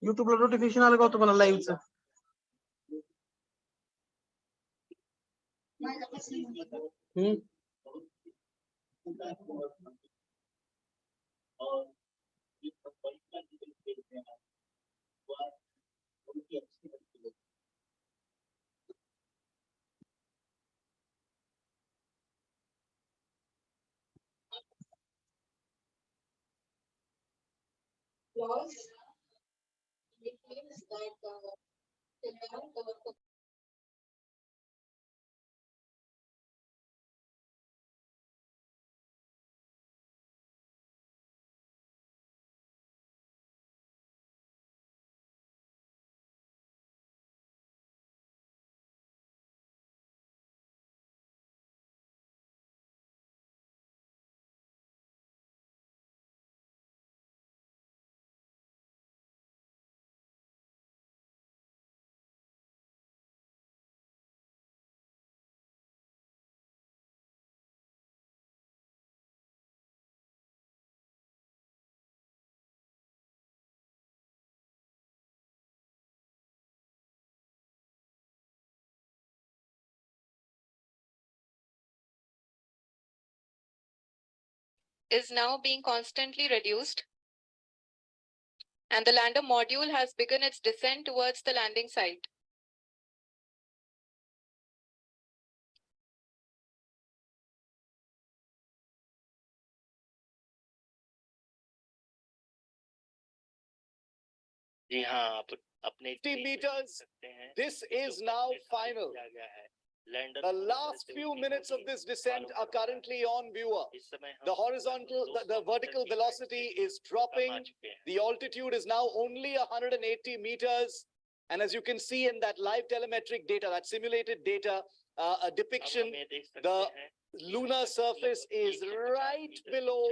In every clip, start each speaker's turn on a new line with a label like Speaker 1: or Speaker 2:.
Speaker 1: YouTube ला notification आलं का तुम्हाला लाईव्हचं?
Speaker 2: Is now being constantly reduced, and the lander module has begun its descent towards the landing site.
Speaker 3: जी हाँ, आप अपने
Speaker 4: 50 meters. This is now final. The last few minutes of this descent are currently on viewer. The vertical velocity is dropping. The altitude is now only 180 meters. And as you can see in that live telemetric data, that simulated data, a depiction, the lunar surface is right below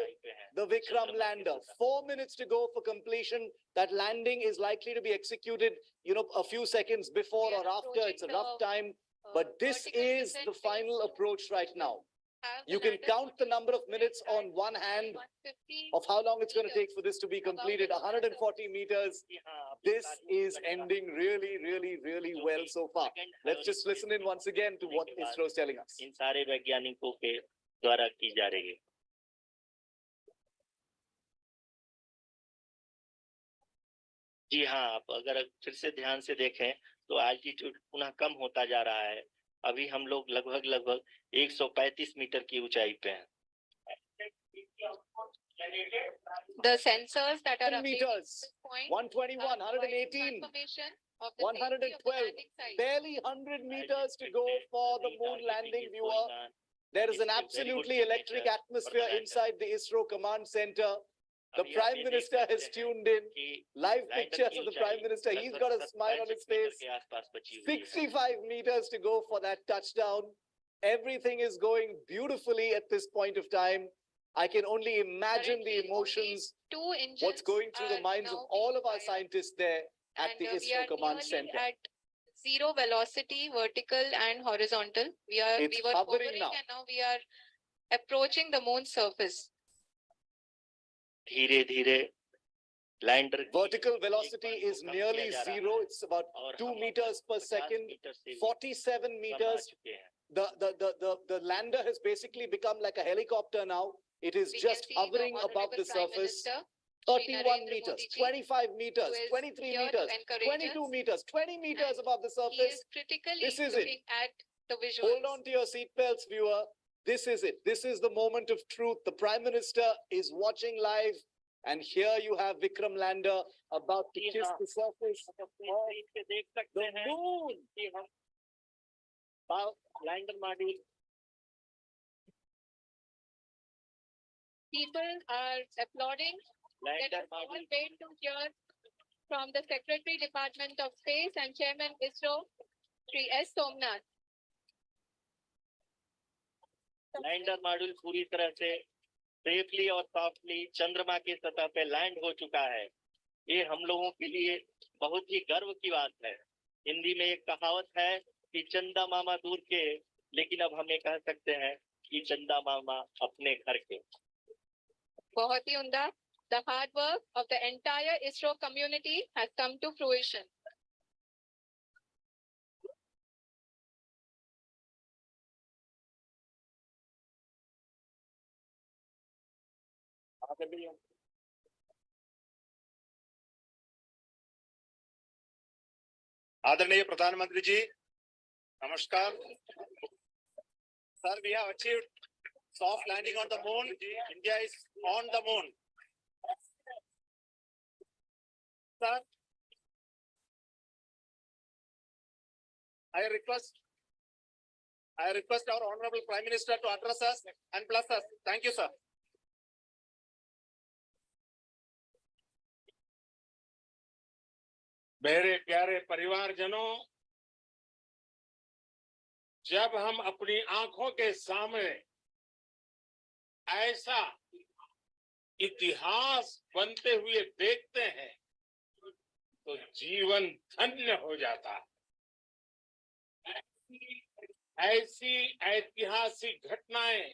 Speaker 4: the Vikram lander. 4 minutes to go for completion. That landing is likely to be executed, a few seconds before or after. It's a rough time. But this is the final approach right now. You can count the number of minutes on one hand of how long it's going to take for this to be completed. 140 meters. This is ending really, really, really well so far. Let's just listen in once again to what ISRO is telling us.
Speaker 3: इन सारे वैज्ञानिकों के द्वारा की जा रही है. जी हाँ, आप अगर फिर से ध्यान से देखें तो एल्टीट्यूड पुनः कम होता जा रहा है. अभी हम लोग लगभग 135 मीटर की ऊंचाई पे हैं.
Speaker 2: The sensors that are
Speaker 4: meters, 121, 118, 112, barely 100 meters to go for the moon landing, viewer. There is an absolutely electric atmosphere inside the ISRO command center. The Prime Minister has tuned in. Live pictures of the Prime Minister. He's got a smile on his face. 65 meters to go for that touchdown. Everything is going beautifully at this point of time. I can only imagine the emotions, what's going through the minds of all of our scientists there at the ISRO command center.
Speaker 2: At zero velocity, vertical and horizontal. We were hovering now. And now we are approaching the moon's surface.
Speaker 3: धीरे धीरे lander
Speaker 4: vertical velocity is nearly zero. It's about 2 meters per second, 47 meters. The lander has basically become like a helicopter now. It is just hovering above the surface. 31 meters, 25 meters, 23 meters, 22 meters, 20 meters above the surface. This is it. Hold on to your seatbelts, viewer. This is it. This is the moment of truth. The Prime Minister is watching live, and here you have Vikram lander about to kiss the surface of the moon.
Speaker 3: Lander module.
Speaker 2: People are applauding Let us all wait to hear from the Secretary Department of Space and Chairman ISRO, Shri S. Somnath.
Speaker 3: Lander module पूरी तरह से safely और softly चंद्रमा की सतह पे land हो चुका है। ये हम लोगों के लिए बहुत ही गर्व की बात है। हिंदी में एक कहावत है कि चंदा मामा दूर के, लेकिन अब हम ये कह सकते हैं कि चंदा मामा अपने घर के।
Speaker 2: बहुत ही उम्दा। The hard work of the entire ISRO community has come to fruition.
Speaker 5: आदरणीय प्रधानमंत्री जी, नमस्कार। Sir, we have achieved soft landing on the moon. India is on the moon. Sir, I request our Honorable Prime Minister to address us and bless us. Thank you, sir.
Speaker 6: मेरे प्यारे परिवारजनों, जब हम अपनी आंखों के सामने ऐसा इतिहास बनते हुए देखते हैं तो जीवन धन्य हो जाता है। ऐसी ऐतिहासिक घटनाएं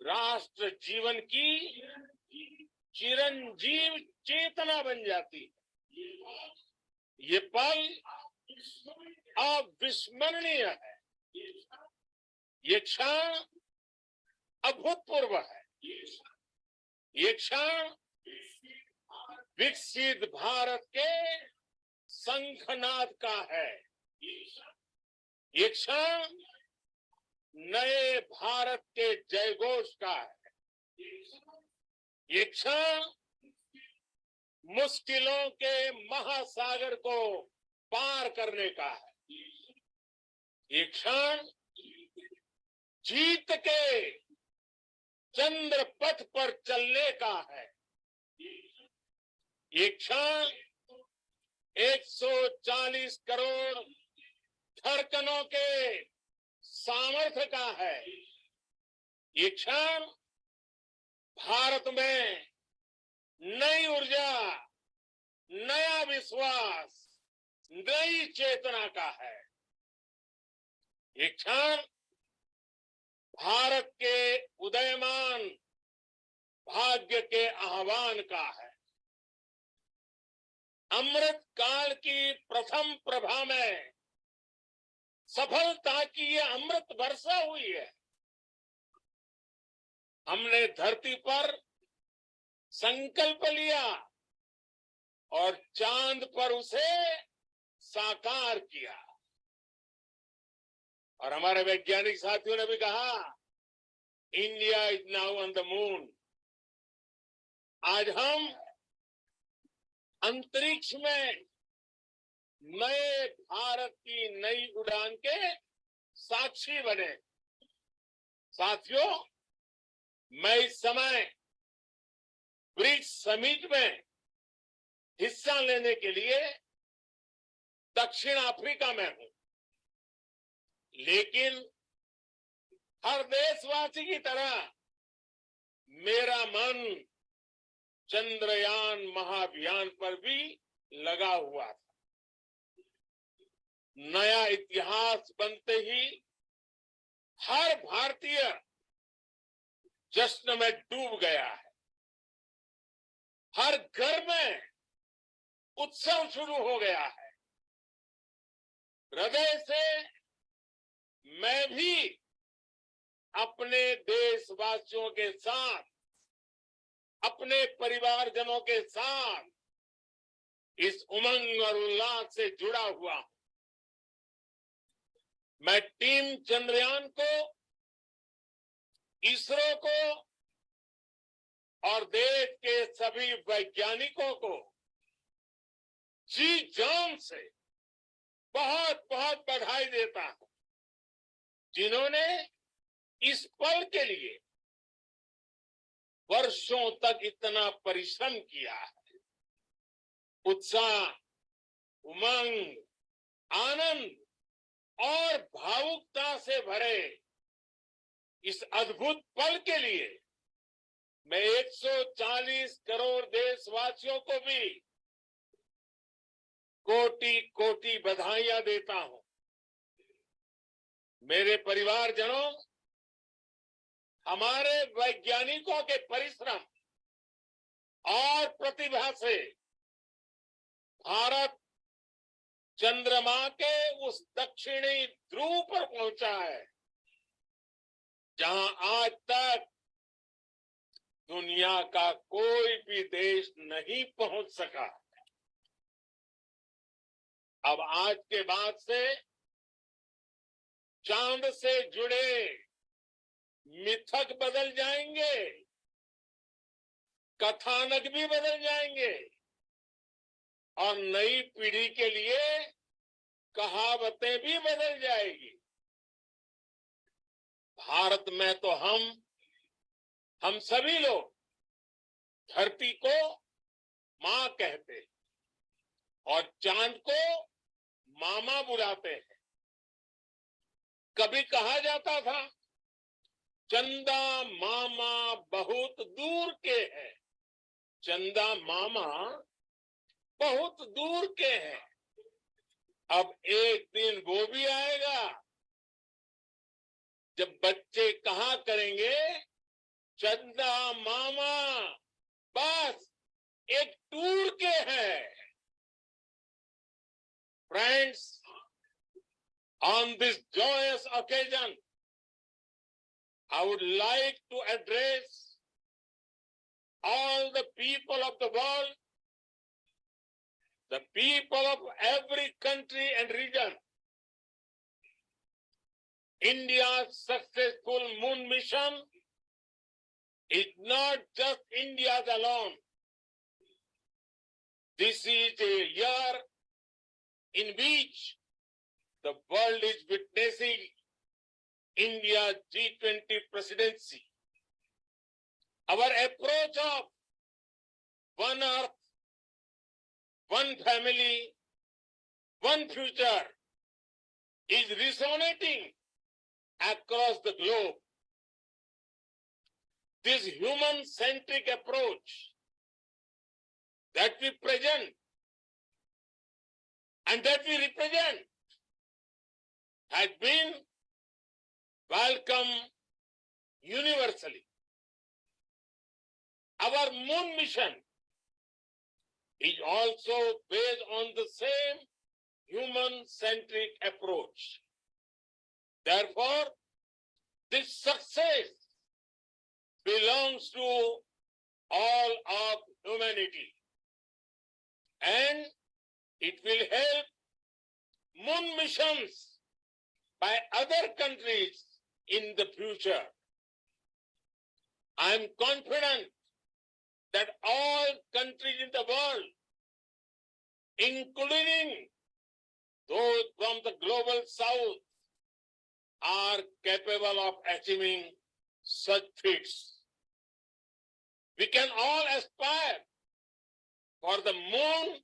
Speaker 6: राष्ट्र जीवन की चिरंजीव चेतना बन जाती है। ये पल अविस्मरणीय है। ये क्षण अभूतपूर्व है। ये क्षण विकसित भारत के शंखनाद का है। ये क्षण नए भारत के जयघोष का है। ये क्षण मुश्किलों के महासागर को पार करने का है। ये क्षण जीत के चंद्र पथ पर चलने का है। ये क्षण 140 करोड़ धड़कनों के सामर्थ्य का है। ये क्षण भारत में नई ऊर्जा, नया विश्वास, नई चेतना का है। ये क्षण भारत के उदयमान भाग्य के आह्वान का है। अमृत काल की प्रथम प्रभा में सफलता की ये अमृत वर्षा हुई है। हमने धरती पर संकल्प लिया और चांद पर उसे साकार किया। और हमारे वैज्ञानिक साथियों ने भी कहा, India is now on the moon. आज हम अंतरिक्ष में नए भारत की नई उड़ान के साक्षी बने। साथियों, मैं इस समय ब्रिक्स समिट में हिस्सा लेने के लिए दक्षिण अफ्रीका में हूं, लेकिन हर देशवासी की तरह मेरा मन चंद्रयान महाअभियान पर भी लगा हुआ था। नया इतिहास बनते ही हर भारतीय जश्न में डूब गया है। हर घर में उत्सव शुरू हो गया है। हृदय से मैं भी अपने देशवासियों के साथ, अपने परिवारजनों के साथ इस उमंग और उल्लास से जुड़ा हुआ हूं। मैं टीम चंद्रयान को, इसरो को और देश के सभी वैज्ञानिकों को जी जान से बहुत बहुत बधाई देता हूं, जिन्होंने इस पल के लिए वर्षों तक इतना परिश्रम किया है। उत्साह, उमंग, आनंद और भावुकता से भरे इस अद्भुत पल के लिए मैं 140 करोड़ देशवासियों को भी कोटि कोटि बधाइयां देता हूं। मेरे परिवारजनों, हमारे वैज्ञानिकों के परिश्रम और प्रतिभा से भारत चंद्रमा के उस दक्षिणी ध्रुव पर पहुंचा है जहां आज तक दुनिया का कोई भी देश नहीं पहुंच सका। अब आज के बाद से चांद से जुड़े मिथक बदल जाएंगे, कथानक भी बदल जाएंगे और नई पीढ़ी के लिए कहावतें भी बदल जाएगी। भारत में तो हम सभी लोग धरती को मां कहते हैं और चांद को मामा बुलाते हैं। कभी कहा जाता था चंदा मामा बहुत दूर के हैं, चंदा मामा बहुत दूर के हैं। अब एक दिन वो भी आएगा जब बच्चे कहा करेंगे चंदा मामा बस एक टूर के हैं। Friends, on this joyous occasion, I would like to address all the people of the world, the people of every country and region. India's successful moon mission is not just India's alone. This is a year in which the world is witnessing India's G20 presidency. Our approach of one earth, one family, one future is resonating across the globe. This human-centric approach that we present and that we represent has been welcomed universally. Our moon mission is also based on the same human-centric approach. Therefore, this success belongs to all of humanity, and it will help moon missions by other countries in the future. I am confident that all countries in the world, including those from the global south, are capable of achieving such feats. We can all aspire for the moon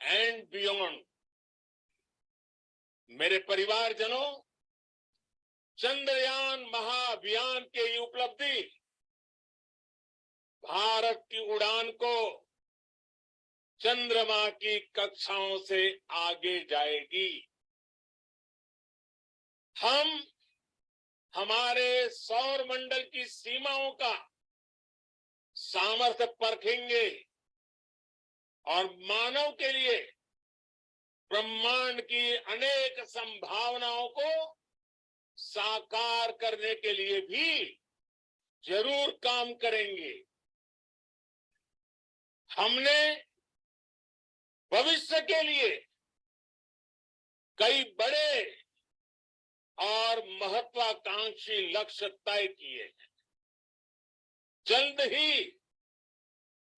Speaker 6: and beyond. मेरे परिवारजनों, चंद्रयान महाअभियान की ये उपलब्धि भारत की उड़ान को चंद्रमा की कक्षाओं से आगे जाएगी। हम हमारे सौर मंडल की सीमाओं का सामर्थ्य परखेंगे और मानव के लिए ब्रह्मांड की अनेक संभावनाओं को साकार करने के लिए भी जरूर काम करेंगे। हमने भविष्य के लिए कई बड़े और महत्वाकांक्षी लक्ष्य तय किए हैं। जल्द ही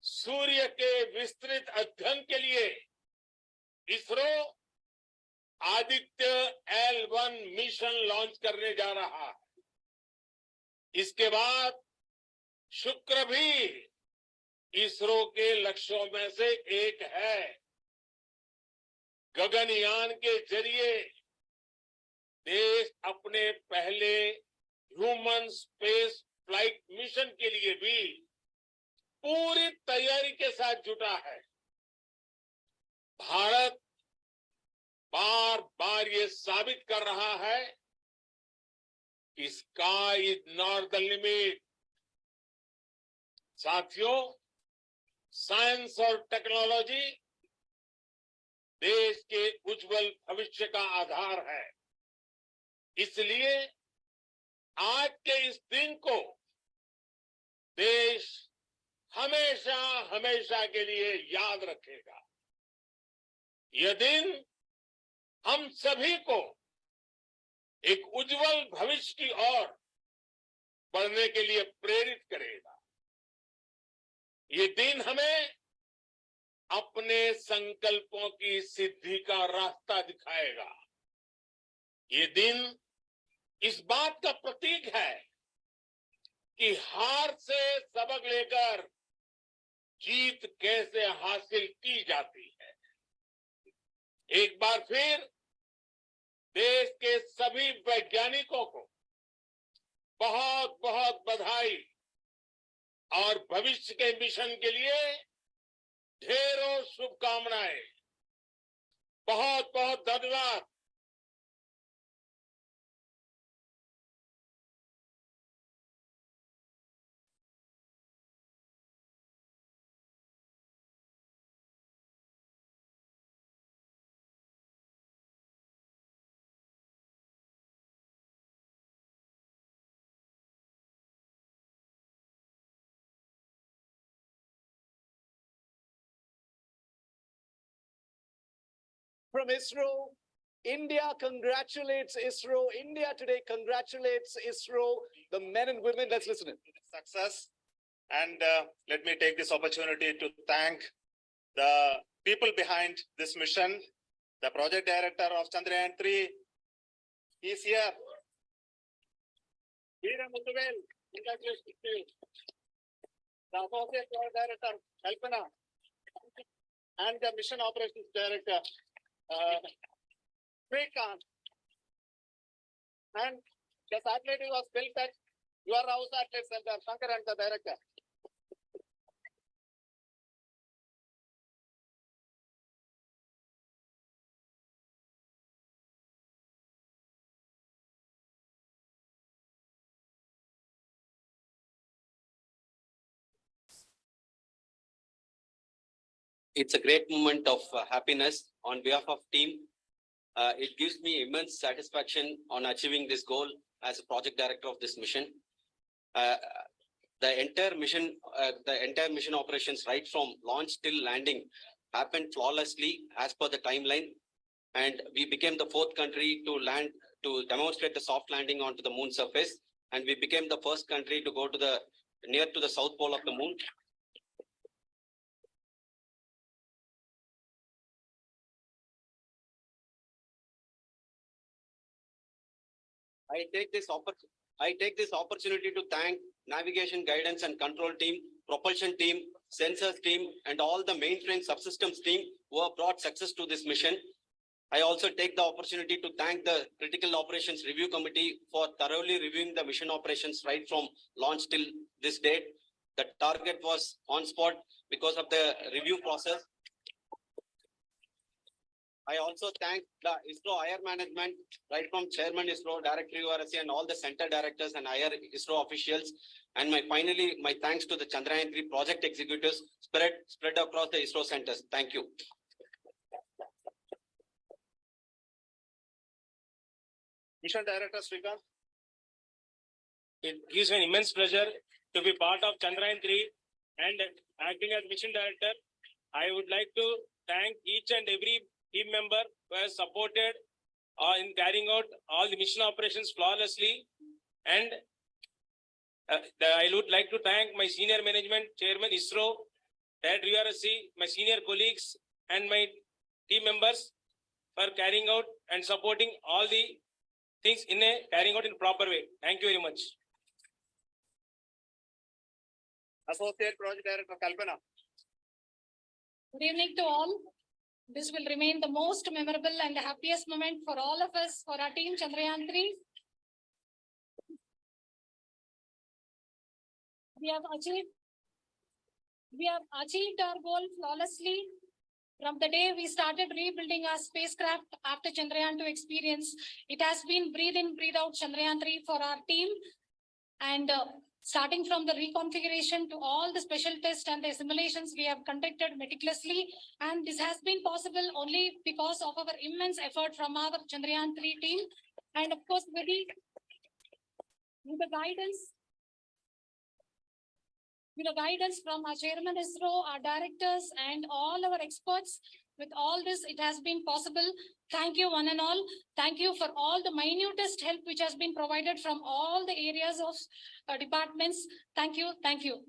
Speaker 6: सूर्य के विस्तृत अध्ययन के लिए ISRO Aditya L1 mission launch करने जा रहा है। इसके बाद शुक्र भी इसरो के लक्ष्यों में से एक है। गगनयान के जरिए देश अपने पहले ह्यूमन स्पेस फ्लाइट मिशन के लिए भी पूरी तैयारी के साथ जुटा है। भारत बार बार ये साबित कर रहा है कि sky is not the limit. साथियों, साइंस और टेक्नोलॉजी देश के उज्जवल भविष्य का आधार है। इसलिए आज के इस दिन को देश हमेशा हमेशा के लिए याद रखेगा। यह दिन हम सभी को एक उज्जवल भविष्य की ओर बढ़ने के लिए प्रेरित करेगा। ये दिन हमें अपने संकल्पों की सिद्धि का रास्ता दिखाएगा। ये दिन इस बात का प्रतीक है कि हार से सबक लेकर जीत कैसे हासिल की जाती है। एक बार फिर देश के सभी वैज्ञानिकों को बहुत बहुत बधाई और भविष्य के मिशन के लिए ढेरों शुभकामनाएं। बहुत बहुत धन्यवाद।
Speaker 4: From ISRO, India congratulates ISRO. India today congratulates ISRO, the men and women. Let's listen in.
Speaker 5: Success. And let me take this opportunity to thank the people behind this mission, the project director of Chandrayan 3. He's here. Veera Muthuvel, congratulations to you. The associate project director, Kalpana, and the mission operations director, Srikanth. And the satellite was built at your house satellite center, Shankar and the director.
Speaker 7: It's a great moment of happiness on behalf of team. It gives me immense satisfaction on achieving this goal as a project director of this mission. The entire mission operations right from launch till landing happened flawlessly as per the timeline. And we became the fourth country to land, to demonstrate the soft landing onto the moon surface. And we became the first country to go to near to the south pole of the moon. I take this opportunity to thank navigation, guidance and control team, propulsion team, sensors team, and all the mainframe subsystems team who have brought success to this mission. I also take the opportunity to thank the Critical Operations Review Committee for thoroughly reviewing the mission operations right from launch till this date. The target was on spot because of the review process. I also thank the ISRO IR management, right from Chairman ISRO, Director URSC, and all the center directors and IR ISRO officials. And finally, my thanks to the Chandrayan 3 project executives spread across the ISRO centers. Thank you.
Speaker 5: Mission Director Srikanth.
Speaker 8: It gives me an immense pleasure to be part of Chandrayan 3 and acting as Mission Director. I would like to thank each and every team member who has supported in carrying out all the mission operations flawlessly. And I would like to thank my senior management, Chairman ISRO, Director URSC, my senior colleagues and my team members for carrying out and supporting all the things carrying out in proper way. Thank you very much.
Speaker 5: Associate Project Director Kalpana.
Speaker 9: Good evening to all. This will remain the most memorable and happiest moment for all of us, for our team Chandrayan 3. We have achieved our goal flawlessly from the day we started rebuilding our spacecraft after Chandrayan 2 experience. It has been breathe in, breathe out Chandrayan 3 for our team. And starting from the reconfiguration to all the special tests and the simulations we have conducted meticulously. And this has been possible only because of our immense effort from our Chandrayan 3 team. And of course, with the guidance from our Chairman ISRO, our directors, and all our experts. With all this, it has been possible. Thank you, one and all. Thank you for all the minutest help which has been provided from all the areas of departments. Thank you. Thank you.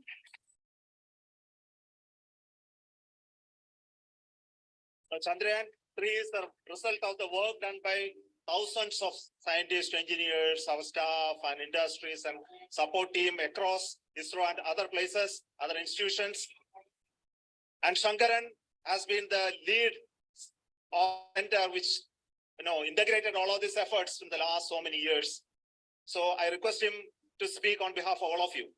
Speaker 5: Chandrayan 3 is the result of the work done by thousands of scientists, engineers, our staff and industries and support team across ISRO and other places, other institutions. And Shankaran has been the lead center which integrated all of these efforts in the last so many years. So I request him to speak on behalf of all of you.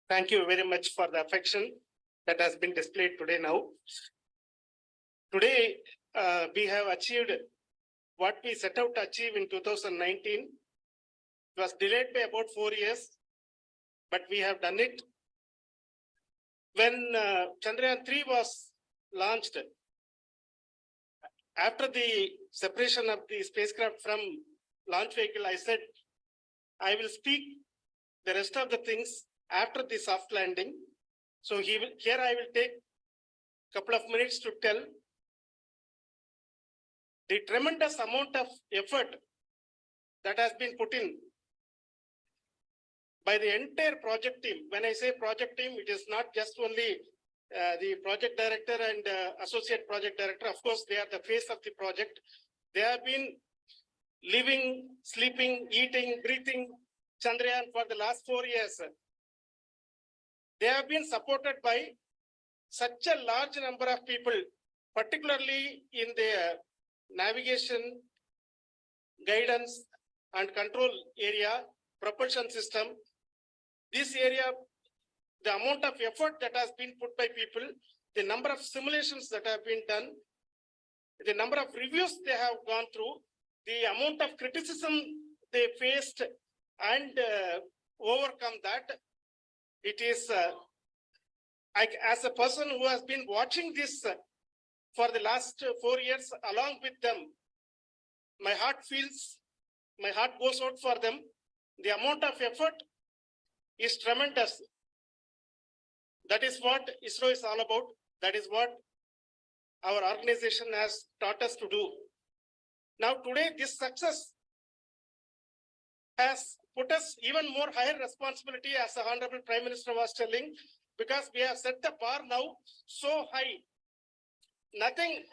Speaker 10: Thank you very much for the affection that has been displayed today now. Today, we have achieved what we set out to achieve in 2019. It was delayed by about 4 years, but we have done it. When Chandrayan 3 was launched, after the separation of the spacecraft from launch vehicle, I said, I will speak the rest of the things after the soft landing. So here I will take a couple of minutes to tell the tremendous amount of effort that has been put in by the entire project team. When I say project team, it is not just only the project director and associate project director. Of course, they are the face of the project. They have been living, sleeping, eating, breathing Chandrayan for the last 4 years. They have been supported by such a large number of people, particularly in the navigation, guidance and control area, propulsion system. This area, the amount of effort that has been put by people, the number of simulations that have been done, the number of reviews they have gone through, the amount of criticism they faced and overcome that. It is, as a person who has been watching this for the last 4 years along with them, my heart goes out for them. The amount of effort is tremendous. That is what ISRO is all about. That is what our organization has taught us to do. Now today, this success has put us even more higher responsibility, as the Honorable Prime Minister was telling, because we have set the bar now so high. Nothing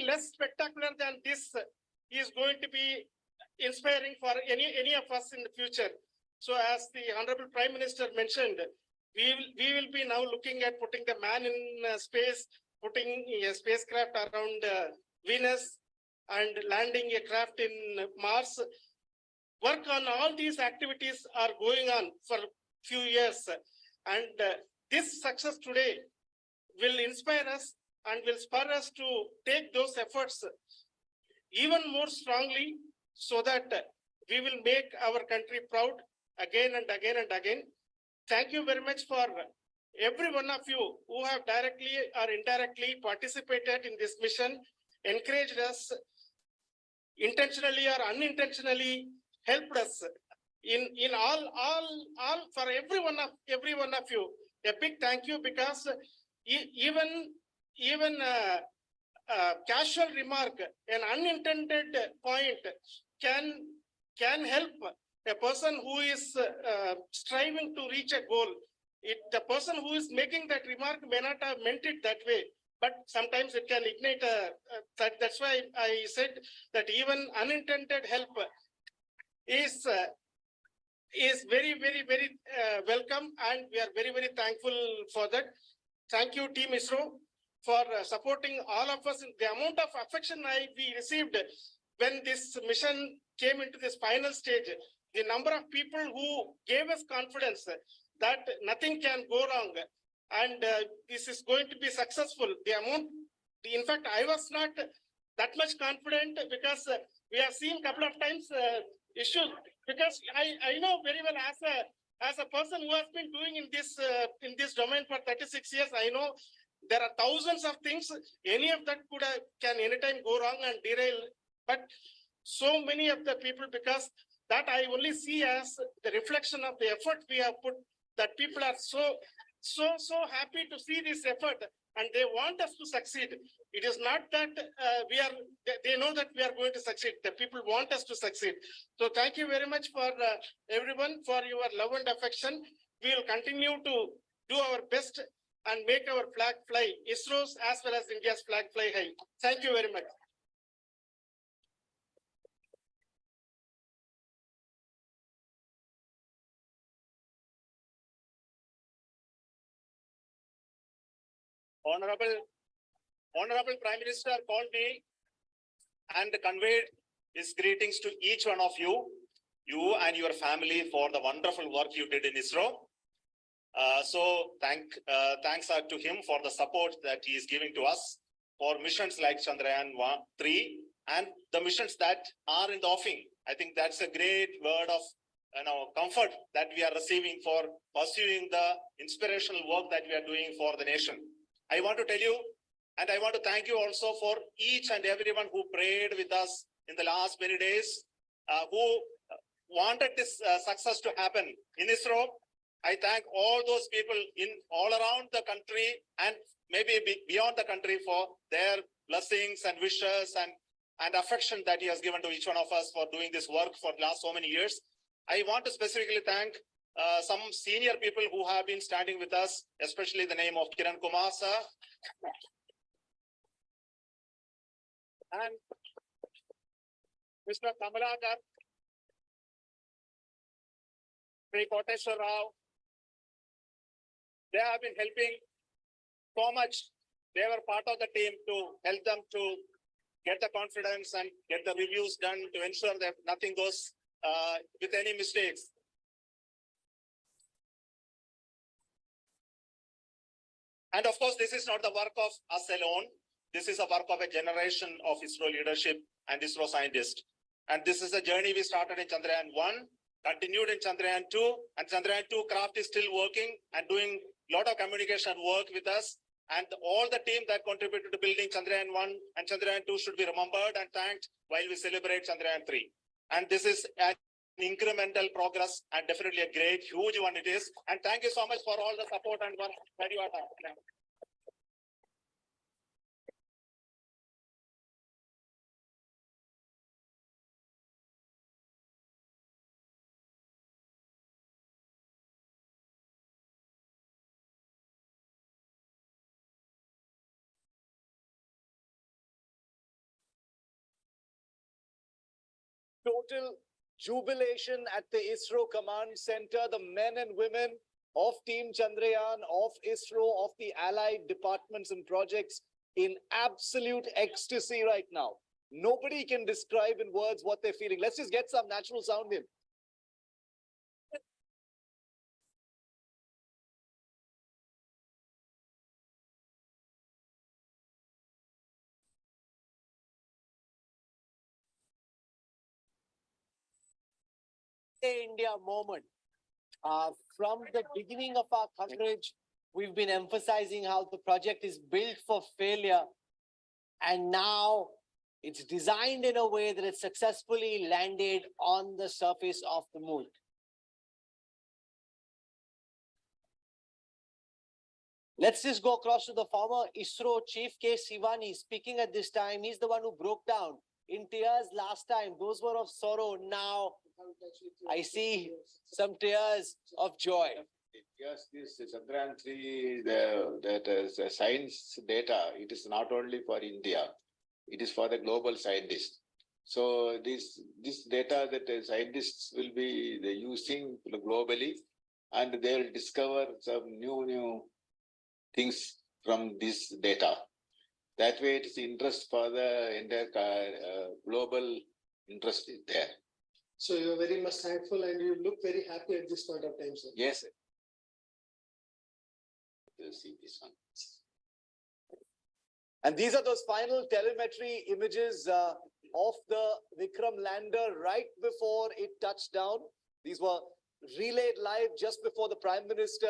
Speaker 10: less spectacular than this is going to be inspiring for any of us in the future. So as the Honorable Prime Minister mentioned, we will be now looking at putting the man in space, putting a spacecraft around Venus and landing a craft in Mars. Work on all these activities are going on for a few years. And this success today will inspire us and will spur us to take those efforts even more strongly so that we will make our country proud again and again and again. Thank you very much for every one of you who have directly or indirectly participated in this mission, encouraged us, intentionally or unintentionally helped us in all for every one of you. A big thank you, because even casual remark, an unintended point can help a person who is striving to reach a goal. The person who is making that remark may not have meant it that way, but sometimes it can ignite that's why I said that even unintended help is very, very, very welcome, and we are very, very thankful for that. Thank you, Team ISRO, for supporting all of us. The amount of affection we received when this mission came into this final stage, the number of people who gave us confidence that nothing can go wrong, and this is going to be successful. The amount, in fact, I was not that much confident because we have seen a couple of times issues. Because I know very well as a person who has been doing in this domain for 36 years, I know there are thousands of things. Any of that can anytime go wrong and derail. But so many of the people, because that I only see as the reflection of the effort we have put, that people are so happy to see this effort and they want us to succeed. It is not that they know that we are going to succeed. The people want us to succeed. So thank you very much for everyone for your love and affection. We will continue to do our best and make our flag fly, ISRO's as well as India's flag fly high. Thank you very much.
Speaker 5: Honorable Prime Minister called me and conveyed his greetings to each one of you and your family for the wonderful work you did in ISRO. So thanks to him for the support that he is giving to us for missions like Chandrayan 3 and the missions that are in the offing. I think that's a great word of comfort that we are receiving for pursuing the inspirational work that we are doing for the nation. I want to tell you, and I want to thank you also for each and everyone who prayed with us in the last many days, who wanted this success to happen in ISRO. I thank all those people in all around the country and maybe beyond the country for their blessings and wishes and affection that he has given to each one of us for doing this work for the last so many years. I want to specifically thank some senior people who have been standing with us, especially the name of Kiran Kumar sir and Mr. Kamalakar, Sri Koteshwar Rao. They have been helping so much. They were part of the team to help them to get the confidence and get the reviews done to ensure that nothing goes with any mistakes. And of course, this is not the work of us alone. This is a work of a generation of ISRO leadership and ISRO scientists. And this is a journey we started in Chandrayan 1, continued in Chandrayan 2, and Chandrayan 2 craft is still working and doing a lot of communication work with us. And all the team that contributed to building Chandrayan 1 and Chandrayan 2 should be remembered and thanked while we celebrate Chandrayan 3. And this is an incremental progress and definitely a great, huge one it is. And thank you so much for all the support and work that you are doing.
Speaker 4: Total jubilation at the ISRO Command Center. The men and women of Team Chandrayan, of ISRO, of the allied departments and projects in absolute ecstasy right now. Nobody can describe in words what they're feeling. Let's just get some natural sound in.
Speaker 11: India moment. From the beginning of our coverage, we've been emphasizing how the project is built for failure. And now it's designed in a way that it successfully landed on the surface of the moon. Let's just go across to the former ISRO chief K. Sivani speaking at this time. He's the one who broke down in tears last time. Those were of sorrow. Now I see some tears of joy.
Speaker 12: Yes, this Chandrayaan 3, that is science data. It is not only for India, it is for the global scientists. So this data that the scientists will be using globally, and they'll discover some new things from this data. That way, it is interest for the entire global interest is there.
Speaker 10: So you're very much thankful and you look very happy at this point of time, sir.
Speaker 12: Yes. Sir. You'll see this one.
Speaker 4: And these are those final telemetry images of the Vikram lander right before it touched down. These were relayed live just before the Prime Minister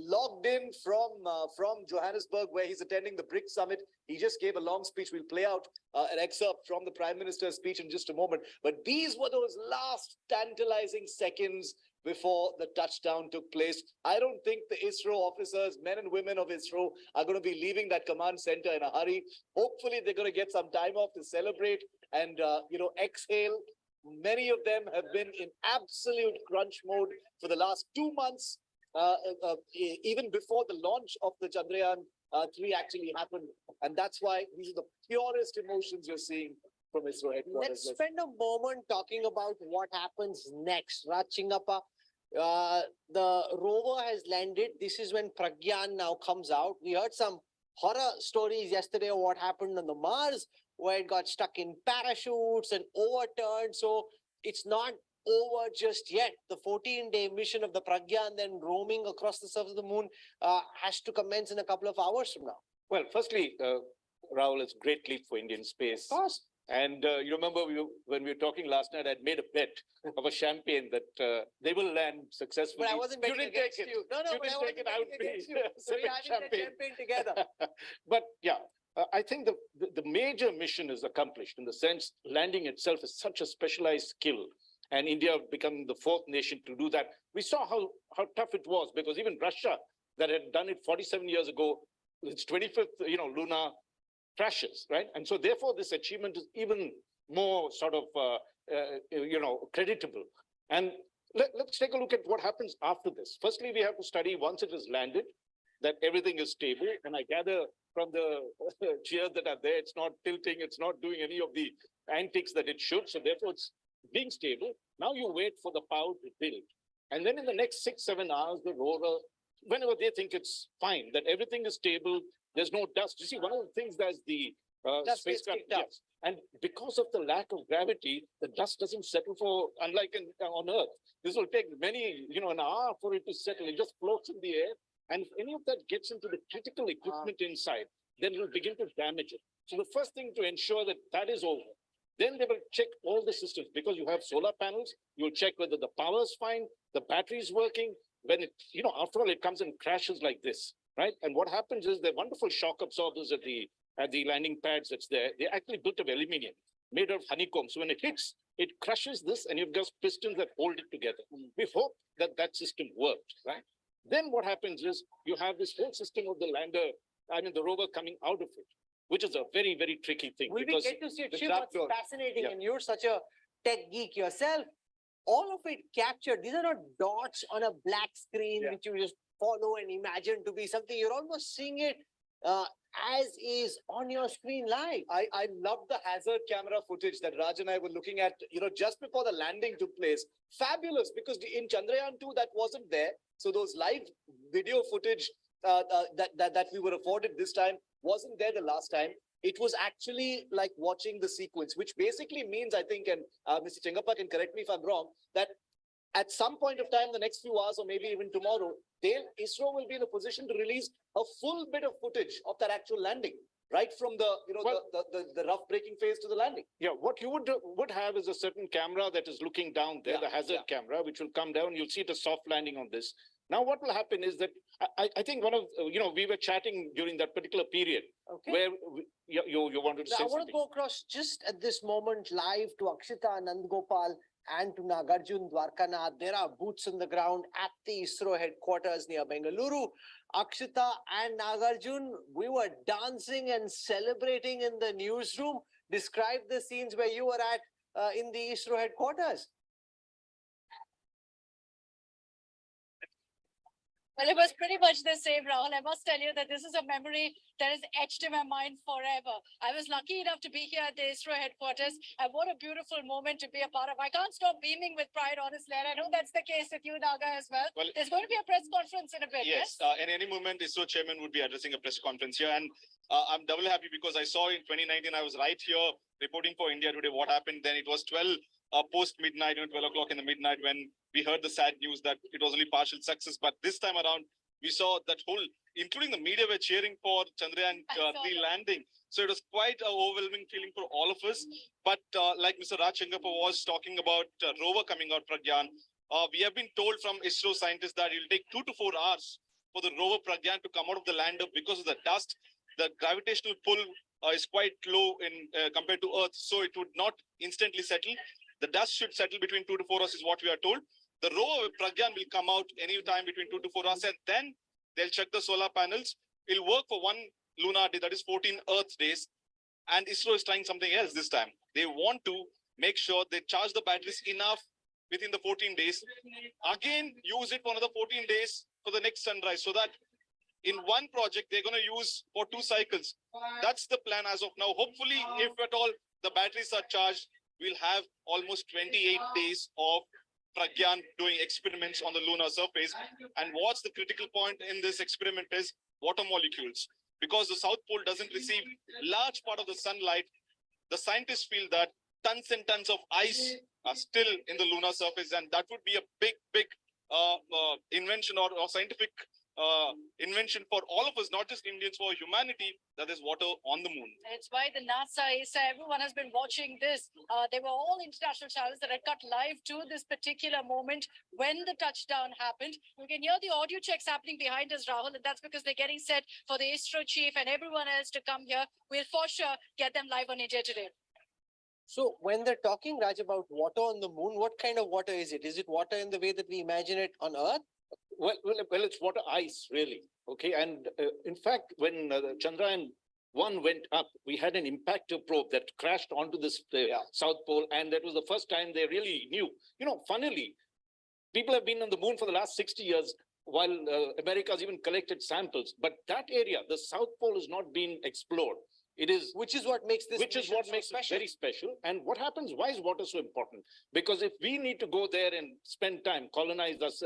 Speaker 4: logged in from Johannesburg, where he's attending the BRICS summit. He just gave a long speech. We'll play out an excerpt from the Prime Minister's speech in just a moment. But these were those last tantalizing seconds before the touchdown took place. I don't think the ISRO officers, men and women of ISRO, are going to be leaving that command center in a hurry. Hopefully, they're going to get some time off to celebrate and exhale. Many of them have been in absolute crunch mode for the last 2 months. Even before the launch of the Chandrayaan 3 actually happened. And that's why these are the purest emotions you're seeing from ISRO headquarters.
Speaker 11: Let's spend a moment talking about what happens next. Raj Chingappa, the rover has landed. This is when Pragyan now comes out. We heard some horror stories yesterday of what happened on the Mars, where it got stuck in parachutes and overturned. So it's not over just yet. The 14-day mission of the Pragyan, then roaming across the surface of the moon, has to commence in a couple of hours from now.
Speaker 13: Well, firstly, Rahul, it's a great leap for Indian space.
Speaker 11: Of course.
Speaker 13: And you remember when we were talking last night, I'd made a bet of a champagne that they will land successfully.
Speaker 11: But I wasn't betting against you. No,
Speaker 13: You
Speaker 11: but I
Speaker 13: didn't
Speaker 11: wasn't
Speaker 13: take it. I would
Speaker 11: betting against you.
Speaker 13: be
Speaker 11: So we're
Speaker 13: sipping
Speaker 11: having that champagne together.
Speaker 13: But yeah, I think the major mission is accomplished in the sense landing itself is such a specialized skill. And India becoming the 4th nation to do that. We saw how tough it was, because even Russia, that had done it 47 years ago, its 25th, lunar crashes, right? And so therefore this achievement is even more sort of, creditable. And let's take a look at what happens after this. Firstly, we have to study once it is landed, that everything is stable. And I gather from the cheers that are there, it's not tilting, it's not doing any of the antics that it should. So therefore it's being stable. Now you wait for the power to build. And then in the next 6-7 hours, the rover, whenever they think it's fine, that everything is stable, there's no dust. You see, one of the things that's the spacecraft, yes. And because of the lack of gravity, the dust doesn't settle for, unlike on Earth. This will take many, an hour for it to settle. It just floats in the air. And if any of that gets into the critical equipment inside, then it will begin to damage it. So the first thing to ensure that is over. Then they will check all the systems, because you have solar panels. You'll check whether the power is fine, the battery is working. When it, after all, it comes and crashes like this, right? And what happens is the wonderful shock absorbers at the landing pads that's there. They're actually built of aluminium, made of honeycomb. So when it hits, it crushes this, and you've got pistons that hold it together. We hope that system worked, right? Then what happens is you have this whole system of the lander, the rover coming out of it, which is a very, very tricky thing.
Speaker 11: We get to see it. Shiv, what's fascinating,
Speaker 13: Yeah.
Speaker 11: and you're such a tech geek yourself, all of it captured. These are not dots on a black screen, which you just follow and imagine to be something. You're almost seeing it as is on your screen live.
Speaker 4: I love the hazard camera footage that Raj and I were looking at, just before the landing took place. Fabulous, because in Chandrayaan 2, that wasn't there. So those live video footage that we were afforded this time wasn't there the last time. It was actually like watching the sequence, which basically means, I think, and Mr. Chingappa can correct me if I'm wrong, that at some point of time, the next few hours, or maybe even tomorrow, ISRO will be in a position to release a full bit of footage of that actual landing, right from the rough braking phase to the landing.
Speaker 13: Yeah, what you would have is a certain camera that is looking down there, the hazard camera, which will come down. You'll see it a soft landing on this. Now, what will happen is that I think one of, we were chatting during that particular period where you wanted to say
Speaker 11: I want to
Speaker 13: something.
Speaker 11: go across just at this moment live to Akshita Nandgopal. and to Nagarjun, Dwarkanath. There are boots on the ground at the ISRO headquarters near Bengaluru. Akshita and Nagarjun, we were dancing and celebrating in the newsroom. Describe the scenes where you were at in the ISRO headquarters.
Speaker 9: Well, it was pretty much the same, Rahul. I must tell you that this is a memory that is etched in my mind forever. I was lucky enough to be here at the ISRO headquarters, and what a beautiful moment to be a part of. I can't stop beaming with pride, honestly, and I know that's the case with you, Naga, as well. There's going to be a press conference in a bit, yes?
Speaker 14: In any moment, ISRO chairman would be addressing a press conference here, and I'm double happy because I saw in 2019, I was right here reporting for India Today what happened. Then it was 12 post midnight, 12 o'clock in the midnight when we heard the sad news that it was only partial success. But this time around, we saw that whole, including the media were cheering for Chandrayan 3 landing. So it was quite an overwhelming feeling for all of us. But like Mr. Raj Shankappa was talking about rover coming out, Pragyan, we have been told from ISRO scientists that it will take 2 to 4 hours for the rover Pragyan to come out of the lander because of the dust. The gravitational pull is quite low in compared to Earth, so it would not instantly settle. The dust should settle between 2 to 4 hours is what we are told. The rover Pragyan will come out any time between 2 to 4 hours, and then they'll check the solar panels. It'll work for 1 lunar day, that is 14 Earth days. And ISRO is trying something else this time. They want to make sure they charge the batteries enough within the 14 days. Again, use it for another 14 days for the next sunrise, so that in one project, they're going to use for 2 cycles. That's the plan as of now. Hopefully, if at all the batteries are charged, we'll have almost 28 days of Pragyan doing experiments on the lunar surface. And what's the critical point in this experiment is water molecules. Because the South Pole doesn't receive large part of the sunlight, the scientists feel that tons and tons of ice are still in the lunar surface, and that would be a big invention or scientific invention for all of us, not just Indians, for humanity, that is water on the moon.
Speaker 9: It's why the NASA, ESA, everyone has been watching this. They were all international channels that had cut live to this particular moment when the touchdown happened. You can hear the audio checks happening behind us, Rahul, and that's because they're getting set for the ISRO chief and everyone else to come here. We'll for sure get them live on India Today.
Speaker 11: So when they're talking, Raj, about water on the moon, what kind of water is it? Is it water in the way that we imagine it on Earth?
Speaker 13: Well, it's water ice, really. Okay. And in fact, when Chandrayan 1 went up, we had an impactor probe that crashed onto this South Pole. And that was the first time they really knew. You know, funnily, people have been on the moon for the last 60 years, while America's even collected samples. But that area, the South Pole, has not been explored. It is,
Speaker 11: which is what makes this
Speaker 13: it very special. And what happens? Why is water so important? Because if we need to go there and spend time, colonize us,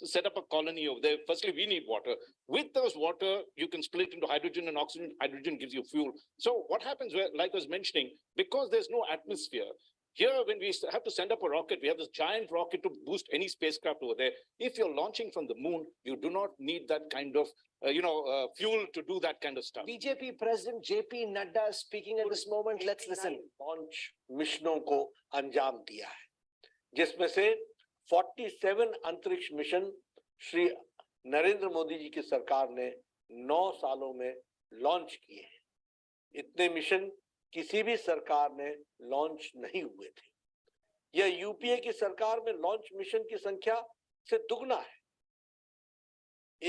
Speaker 13: set up a colony over there, firstly, we need water. With those water, you can split into hydrogen and oxygen. Hydrogen gives you fuel. So what happens, like I was mentioning, because there's no atmosphere, here, when we have to send up a rocket, we have this giant rocket to boost any spacecraft over there. If you're launching from the moon, you do not need that kind of, fuel to do that kind of stuff.
Speaker 11: BJP President JP Nadda speaking at this moment. Let's listen.
Speaker 15: Launch मिशनों को अंजाम दिया है, जिसमें से 47 अंतरिक्ष mission Shri Narendra Modi ji की सरकार ने 9 सालों में लॉन्च किए हैं। इतने मिशन किसी भी सरकार ने लॉन्च नहीं हुए थे। यह यूपीए की सरकार में लॉन्च मिशन की संख्या से दुगना है।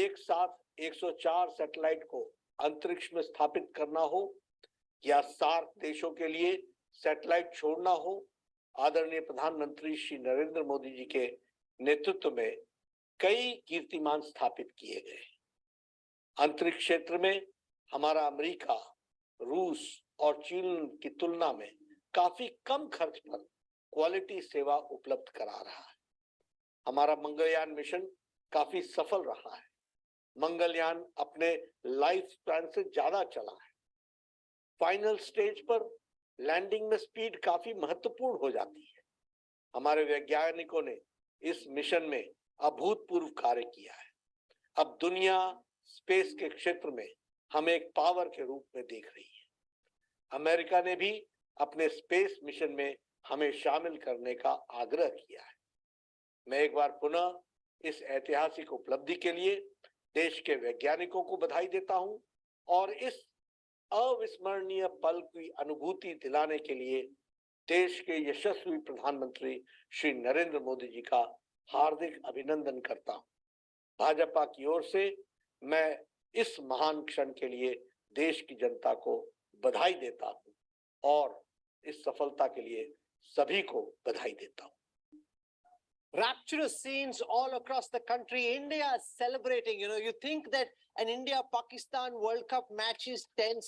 Speaker 15: एक साथ 104 सैटेलाइट को अंतरिक्ष में स्थापित करना हो या सार्क देशों के लिए सैटेलाइट छोड़ना हो, आदरणीय प्रधानमंत्री श्री नरेंद्र मोदी जी के नेतृत्व में कई कीर्तिमान स्थापित किए गए। अंतरिक्ष क्षेत्र में हमारा अमेरिका, रूस और चीन की तुलना में काफी कम खर्च पर क्वालिटी सेवा उपलब्ध करा रहा है। हमारा मंगलयान मिशन काफी सफल रहा है। मंगलयान अपने लाइफ स्पैन से ज्यादा चला है। फाइनल स्टेज पर लैंडिंग में स्पीड काफी महत्वपूर्ण हो जाती है। हमारे वैज्ञानिकों ने इस मिशन में अभूतपूर्व कार्य किया है। अब दुनिया स्पेस के क्षेत्र में हमें एक पावर के रूप में देख रही है। अमेरिका ने भी अपने स्पेस मिशन में हमें शामिल करने का आग्रह किया है। मैं एक बार पुनः इस ऐतिहासिक उपलब्धि के लिए देश के वैज्ञानिकों को बधाई देता हूं और इस अविस्मरणीय पल की अनुभूति दिलाने के लिए देश के यशस्वी प्रधानमंत्री श्री नरेंद्र मोदी जी का हार्दिक अभिनंदन करता हूं। भाजपा की ओर से मैं इस महान क्षण के लिए देश की जनता को बधाई देता हूं और इस सफलता के लिए सभी को बधाई देता हूं।
Speaker 11: Rapturous scenes all across the country. India is celebrating. You think that an India-Pakistan World Cup match is tense.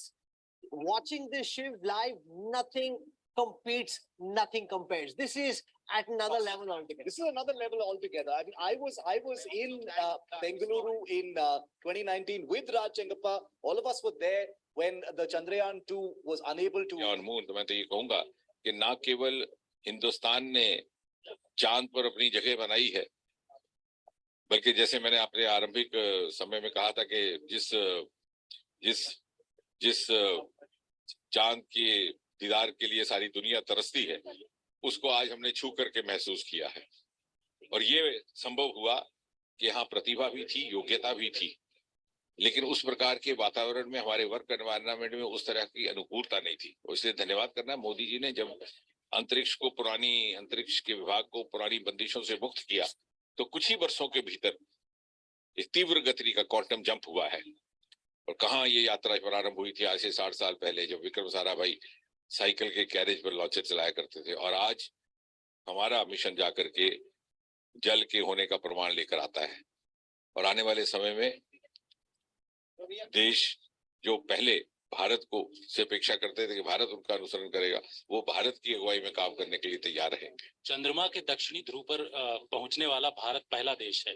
Speaker 11: Watching this shift live, nothing competes, nothing compares. This is at another level altogether.
Speaker 4: This is another level altogether. I mean, I was in Bengaluru in 2019 with Raj Chengappa. All of us were there when the Chandrayan 2 was unable to.
Speaker 6: और मूल तो मैं तो ये कहूंगा कि ना केवल हिंदुस्तान ने चांद पर अपनी जगह बनाई है, बल्कि जैसे मैंने अपने आरंभिक समय में कहा था कि जिस चांद के दीदार के लिए सारी दुनिया तरसती है, उसको आज हमने छू करके महसूस किया है। और ये संभव हुआ कि यहाँ प्रतिभा भी थी, योग्यता भी थी, लेकिन उस प्रकार के वातावरण में हमारे वर्क एनवायरनमेंट में उस तरह की अनुकूलता नहीं थी। और इसलिए धन्यवाद करना मोदी जी ने, जब अंतरिक्ष के विभाग को पुरानी बंदिशों से मुक्त किया, तो कुछ ही वर्षों के भीतर एक तीव्र गति का क्वांटम जंप हुआ है। और कहाँ ये यात्रा प्रारंभ हुई थी आज से 60 साल पहले, जब विक्रम साराभाई साइकिल के कैरेज पर लॉन्चर चलाया करते थे, और आज हमारा मिशन जाकर के जल के होने का प्रमाण लेकर आता है। और आने वाले समय में देश जो पहले भारत को से अपेक्षा करते थे कि भारत उनका अनुसरण करेगा, वो भारत की अगुवाई में काम करने के लिए तैयार रहेंगे।
Speaker 16: चंद्रमा के दक्षिणी ध्रुव पर पहुंचने वाला भारत पहला देश है,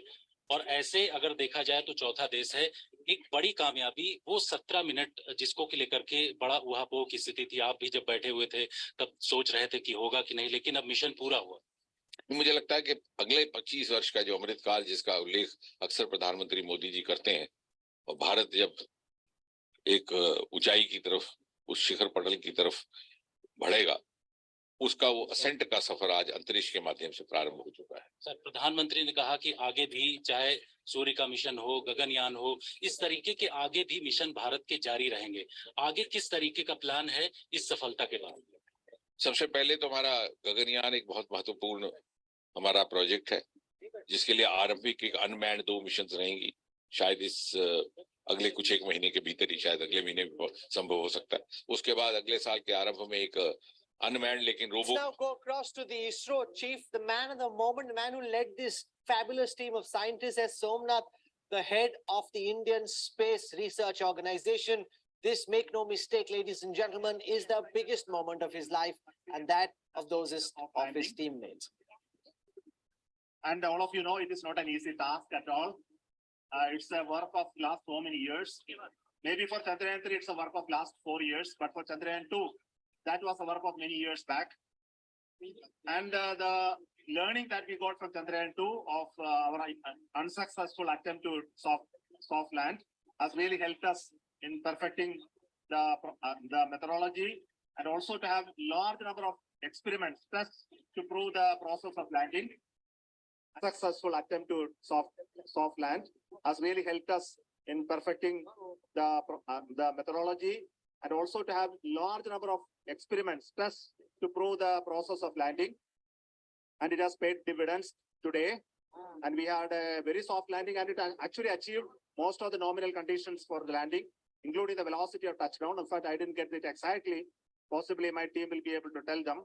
Speaker 16: और ऐसे अगर देखा जाए तो चौथा देश है। एक बड़ी कामयाबी वो 17 मिनट जिसको के लेकर के बड़ा उहापोह की स्थिति थी। आप भी जब बैठे हुए थे तब सोच रहे थे कि होगा कि नहीं, लेकिन अब मिशन पूरा हुआ।
Speaker 6: मुझे लगता है कि अगले 25 वर्ष का जो अमृतकाल, जिसका उल्लेख अक्सर प्रधानमंत्री मोदी जी करते हैं, और भारत जब एक ऊंचाई की तरफ, उस शिखर पटल की तरफ बढ़ेगा, उसका वो असेंट का सफर आज अंतरिक्ष के माध्यम से प्रारंभ हो चुका है।
Speaker 16: सर, प्रधानमंत्री ने कहा कि आगे भी चाहे सूर्य का मिशन हो, गगनयान हो, इस तरीके के आगे भी मिशन भारत के जारी रहेंगे। आगे किस तरीके का प्लान है इस सफलता के बाद?
Speaker 6: सबसे पहले तो हमारा गगनयान एक बहुत महत्वपूर्ण हमारा प्रोजेक्ट है, जिसके लिए आरंभिक एक अनमैन्ड 2 मिशन रहेंगी। शायद इस अगले कुछ एक महीने के भीतर ही, शायद अगले महीने भी संभव हो सकता है। उसके बाद अगले साल के आरंभ में एक unmanned लेकिन robo.
Speaker 11: Let's now go across to the ISRO chief, the man of the moment, the man who led this fabulous team of scientists, as Somnath, the head of the Indian Space Research Organization. This, make no mistake, ladies and gentlemen, is the biggest moment of his life, and that of those of his teammates.
Speaker 5: And all of you know, it is not an easy task at all. It's a work of last so many years. Maybe for Chandrayan 3, it's a work of last 4 years, but for Chandrayan 2, that was a work of many years back. And the learning that we got from Chandrayan 2 of our unsuccessful attempt to soft land has really helped us in perfecting the methodology, and also to have large number of experiments tests to prove the process of landing. Successful attempt to soft land has really helped us in perfecting the methodology, and also to have large number of experiments tests to prove the process of landing. And it has paid dividends today. And we had a very soft landing, and it actually achieved most of the nominal conditions for the landing, including the velocity of touchdown. In fact, I didn't get it exactly. Possibly my team will be able to tell them.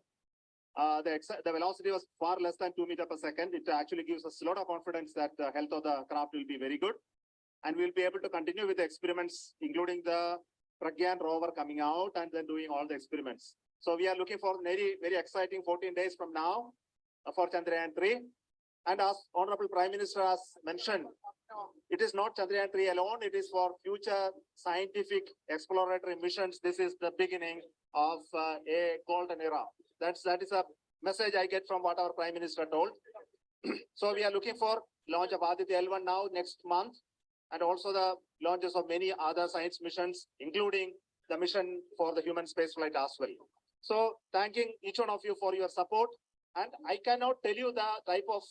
Speaker 5: The velocity was far less than 2 meters per second. It actually gives us a lot of confidence that the health of the craft will be very good. And we'll be able to continue with the experiments, including the Pragyan rover coming out and then doing all the experiments. So we are looking for very, very exciting 14 days from now for Chandrayan 3. And as Honorable Prime Minister has mentioned, it is not Chandrayan 3 alone. It is for future scientific exploratory missions. This is the beginning of a golden era. That is a message I get from what our Prime Minister told. So we are looking for launch of Aditya L1 now next month, and also the launches of many other science missions, including the mission for the human spaceflight as well. So thanking each one of you for your support. And I cannot tell you the type of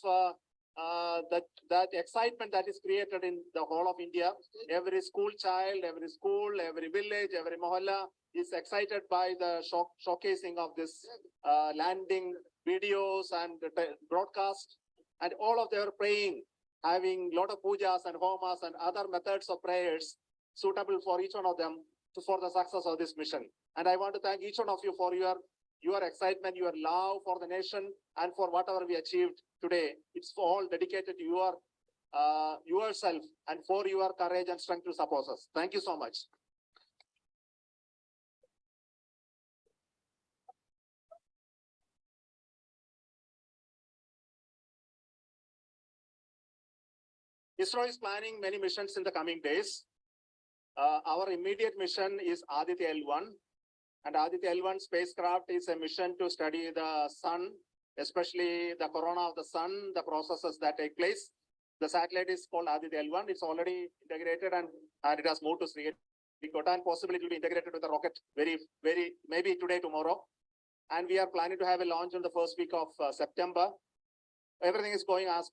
Speaker 10: that excitement that is created in the whole of India. Every school child, every school, every village, every mohalla is excited by the showcasing of this landing videos and the broadcast, and all of them are praying, having lot of pujas and homas and other methods of prayers suitable for each one of them for the success of this mission. And I want to thank each one of you for your excitement, your love for the nation, and for whatever we achieved today. It's all dedicated to yourself and for your courage and strength to support us. Thank you so much. ISRO is planning many missions in the coming days. Our immediate mission is Aditya L1. And Aditya L1 spacecraft is a mission to study the sun, especially the corona of the sun, the processes that take place. The satellite is called Aditya L1. It's already integrated and it has moved to Sriharikota, and possibly it will be integrated with the rocket maybe today, tomorrow. And we are planning to have a launch in the first week of September. Everything is going as